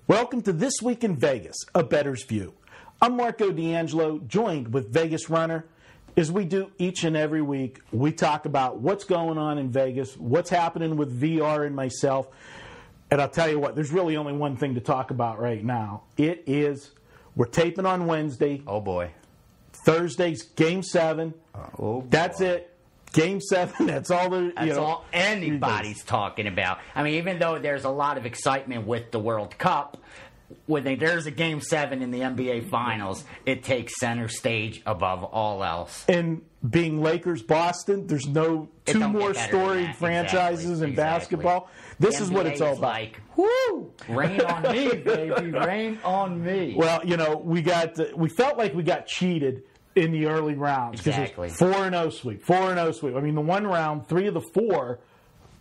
Welcome to This Week in Vegas, a Bettors View. I'm Marco D'Angelo, joined with Vegas Runner. As we do each and every week, we talk about what's going on in Vegas, what's happening with VR and myself. And I'll tell you what, there's really only one thing to talk about right now. We're taping on Wednesday. Oh, boy. Thursday's Game 7. Oh, boy. That's it. Game 7, that's all all anybody's talking about. I mean, even though there's a lot of excitement with the World Cup, when there's a Game 7 in the NBA Finals, it takes center stage above all else. And being Lakers-Boston, there's no two more storied franchises in basketball. This is what it's all about. Like, whoo, rain on me, baby, rain on me. Well, we felt like we got cheated in the early rounds. Exactly. 4-0 sweep, 4-0 sweep. I mean, the one round, 3 of the 4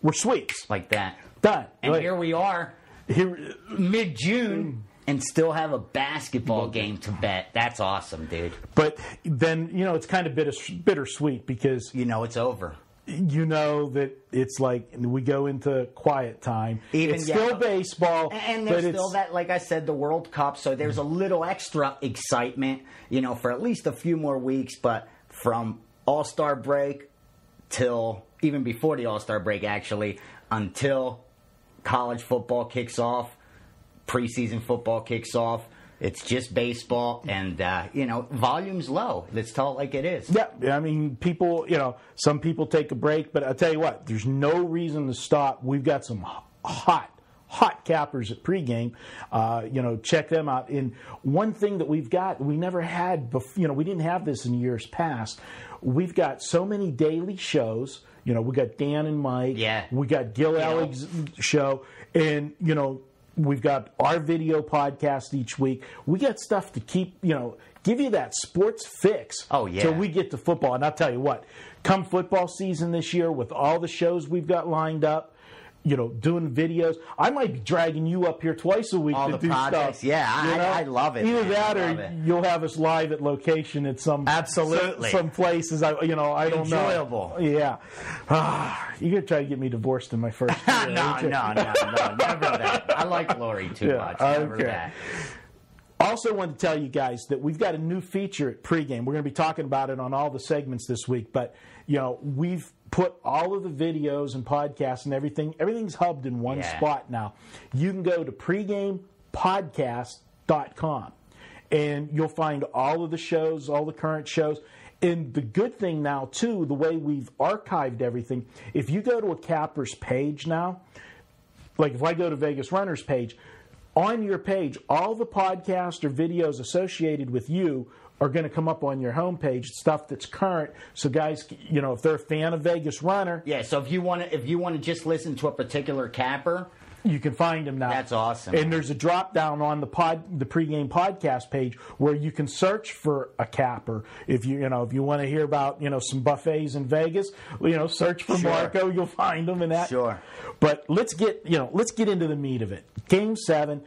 were sweeps. Like that. Done. And here we are, mid-June, and still have a basketball game to bet. That's awesome, dude. But then, it's kind of bittersweet because... it's over. You know that it's like we go into quiet time. It's still baseball. And there's still that, like I said, the World Cup. So there's a little extra excitement, for at least a few more weeks. But from All-Star break till even before the All-Star break, actually, until college football kicks off, preseason football kicks off, it's just baseball, and, volume's low. Let's tell it like it is. Yeah, I mean, people, some people take a break, but I'll tell you what, there's no reason to stop. We've got some hot cappers at pregame. Check them out. And one thing that we never had before, we didn't have this in years past. We've got so many daily shows. We got Dan and Mike. Yeah. We got Gil Ellig's show. And, we've got our video podcast each week. We got stuff to keep, give you that sports fix. Oh, yeah. Till we get to football. And I'll tell you what, come football season this year with all the shows we've got lined up, doing videos, I might be dragging you up here twice a week all to the do projects. stuff. Yeah, I love it. Either man. that or you'll have us live at location at some places. I don't know. Enjoyable. Yeah. You're going to try to get me divorced in my first year. No, never that. I like Lori too much. Never that. Also wanted to tell you guys that we've got a new feature at pregame. We're going to be talking about it on all the segments this week, but we've put all of the videos and podcasts and everything's hubbed in one spot now. You can go to pregamepodcast.com and you'll find all of the shows, all the current shows. And the good thing now, too, the way we've archived everything, if you go to a Capper's page now, like if I go to Vegas Runner's page, on your page, all the podcasts or videos associated with you are going to come up on your homepage, stuff that's current. So guys, if they're a fan of Vegas Runner, so if you want to just listen to a particular capper, you can find them now. That's awesome. And there's a drop down on the pregame podcast page where you can search for a capper. If you want to hear about some buffets in Vegas, search for Marco. You'll find them in that. Sure. But let's get into the meat of it. Game 7.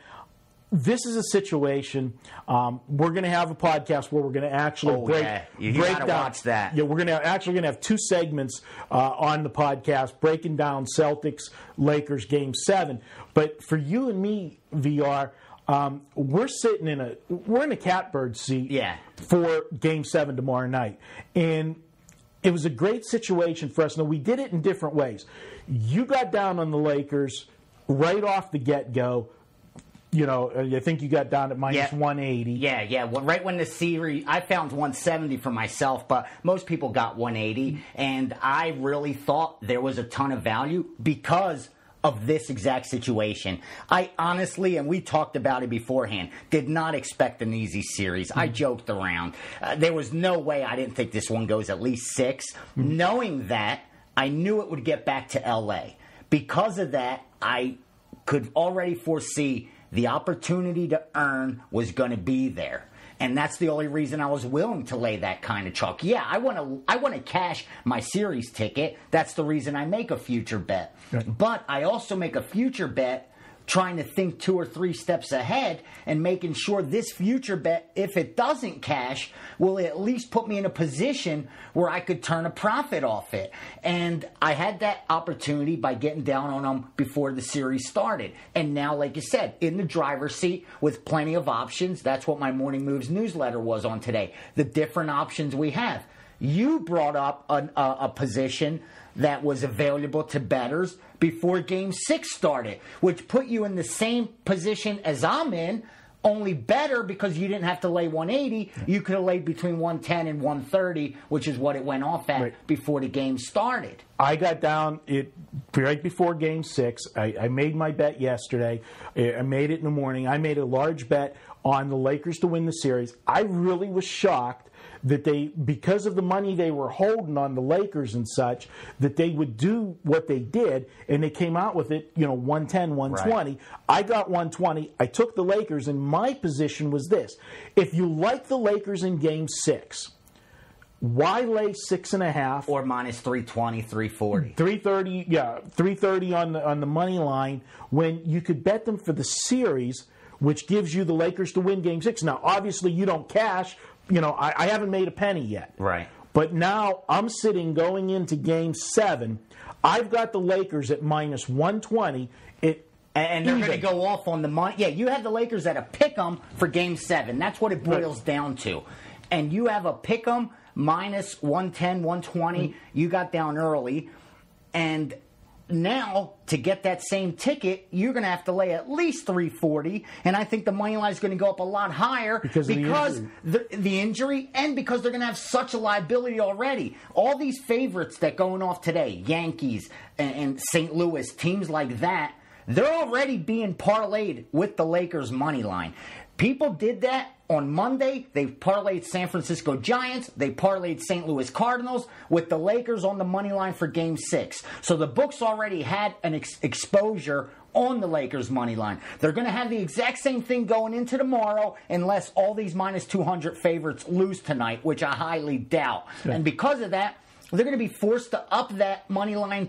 This is a situation. We're going to have a podcast where we're going to actually break gotta down. Watch that. Yeah, we're going to have 2 segments on the podcast breaking down Celtics Lakers Game 7. But for you and me, VR, we're in a catbird seat for Game 7 tomorrow night, and it was a great situation for us. Now we did it in different ways. You got down on the Lakers right off the get-go. I think you got down at minus 180. Yeah. Well, right when the series, I found 170 for myself, but most people got 180, and I really thought there was a ton of value because of this exact situation. I honestly, and we talked about it beforehand, did not expect an easy series. I joked around. There was no way I didn't think this one goes at least 6. Knowing that, I knew it would get back to L.A. Because of that, I could already foresee the opportunity to earn was going to be there. And that's the only reason I was willing to lay that kind of chalk. Yeah, I want to cash my series ticket. That's the reason I make a future bet. Right. But I also make a future bet trying to think 2 or 3 steps ahead and making sure this future bet, if it doesn't cash, will at least put me in a position where I could turn a profit off it. And I had that opportunity by getting down on them before the series started. And now, like you said, in the driver's seat with plenty of options. That's what my Morning Moves newsletter was on today. The different options we have. You brought up a position that was available to bettors before Game 6 started, which put you in the same position as I'm in, only better because you didn't have to lay 180. You could have laid between 110 and 130, which is what it went off at before the game started. I got down it right before Game 6. I made my bet yesterday. I made it in the morning. I made a large bet on the Lakers to win the series. I really was shocked that they, because of the money they were holding on the Lakers and such, that they would do what they did, and they came out with it, 110, 120. Right. I got 120. I took the Lakers, and my position was this. If you like the Lakers in Game 6, why lay 6.5? Or minus 320, 340. 330, yeah, 330 on the money line when you could bet them for the series, which gives you the Lakers to win Game 6. Now, obviously, you don't cash. I haven't made a penny yet. Right. But now I'm sitting going into Game 7. I've got the Lakers at minus 120. And they're going to go off on the money. Yeah, you have the Lakers at a pick-em for Game 7. That's what it boils down to. And you have a pick-em minus 110, 120. You got down early. And now, to get that same ticket, you're going to have to lay at least 340, and I think the money line is going to go up a lot higher because the injury and because they're going to have such a liability already. All these favorites that going off today, Yankees and St. Louis, teams like that, they're already being parlayed with the Lakers money line. People did that on Monday. They parlayed San Francisco Giants. They parlayed St. Louis Cardinals with the Lakers on the money line for Game 6. So the books already had an exposure on the Lakers money line. They're going to have the exact same thing going into tomorrow unless all these minus 200 favorites lose tonight, which I highly doubt. Yeah. And because of that, they're going to be forced to up that money line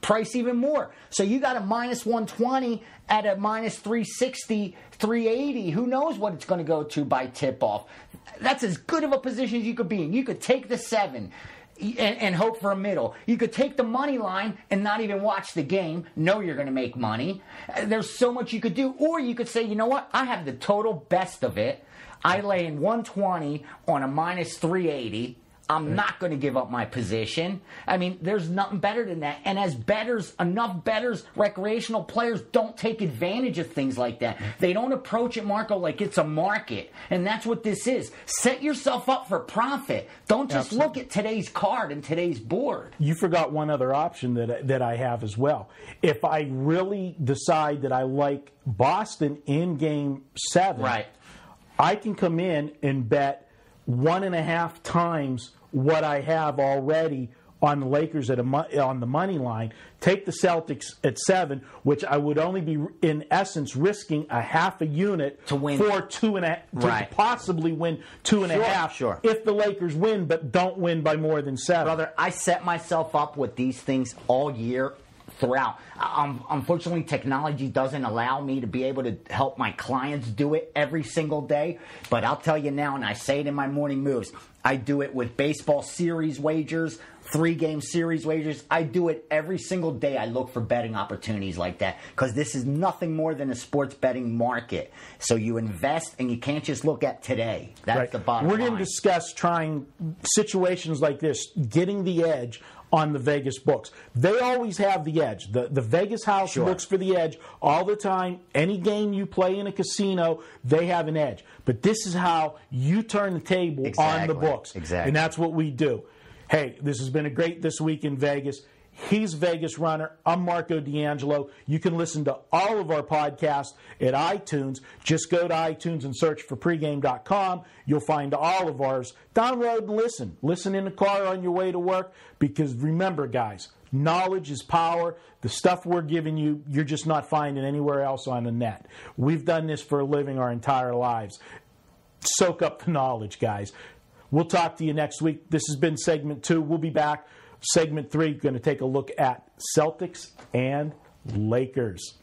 price even more. So you got a minus 120 at a minus 360, 380. Who knows what it's going to go to by tip-off. That's as good of a position as you could be in. You could take the 7 and hope for a middle. You could take the money line and not even watch the game. Know you're going to make money. There's so much you could do. Or you could say, you know what? I have the total best of it. I lay in 120 on a minus 380. I'm not going to give up my position. I mean, there's nothing better than that. And as bettors, enough bettors, recreational players don't take advantage of things like that. They don't approach it, Marco, like it's a market. And that's what this is. Set yourself up for profit. Don't just look at today's card and today's board. You forgot one other option that I have as well. If I really decide that I like Boston in Game 7, right, I can come in and bet 1.5 times what I have already on the Lakers on the money line, take the Celtics at 7, which I would only be, in essence, risking a half a unit to win for 2.5 to possibly win 2.5 sure. if the Lakers win, but don't win by more than 7. Brother, I set myself up with these things all year throughout. Unfortunately, technology doesn't allow me to be able to help my clients do it every single day. But I'll tell you now, and I say it in my morning moves, I do it with baseball series wagers, 3-game series wagers. I do it every single day. I look for betting opportunities like that because this is nothing more than a sports betting market. So you invest, and you can't just look at today. That's the bottom line. We're going to discuss trying situations like this, getting the edge on the Vegas books. They always have the edge. The Vegas house looks for the edge all the time. Any game you play in a casino, they have an edge. But this is how you turn the table on the books. Exactly. And that's what we do. Hey, this has been a great This Week in Vegas. He's Vegas Runner. I'm Marco D'Angelo. You can listen to all of our podcasts at iTunes. Just go to iTunes and search for pregame.com. You'll find all of ours. Download and listen. Listen in the car on your way to work. Because remember, guys, knowledge is power. The stuff we're giving you, you're just not finding anywhere else on the net. We've done this for a living our entire lives. Soak up the knowledge, guys. We'll talk to you next week. This has been segment 2. We'll be back. Segment 3, going to take a look at Celtics and Lakers.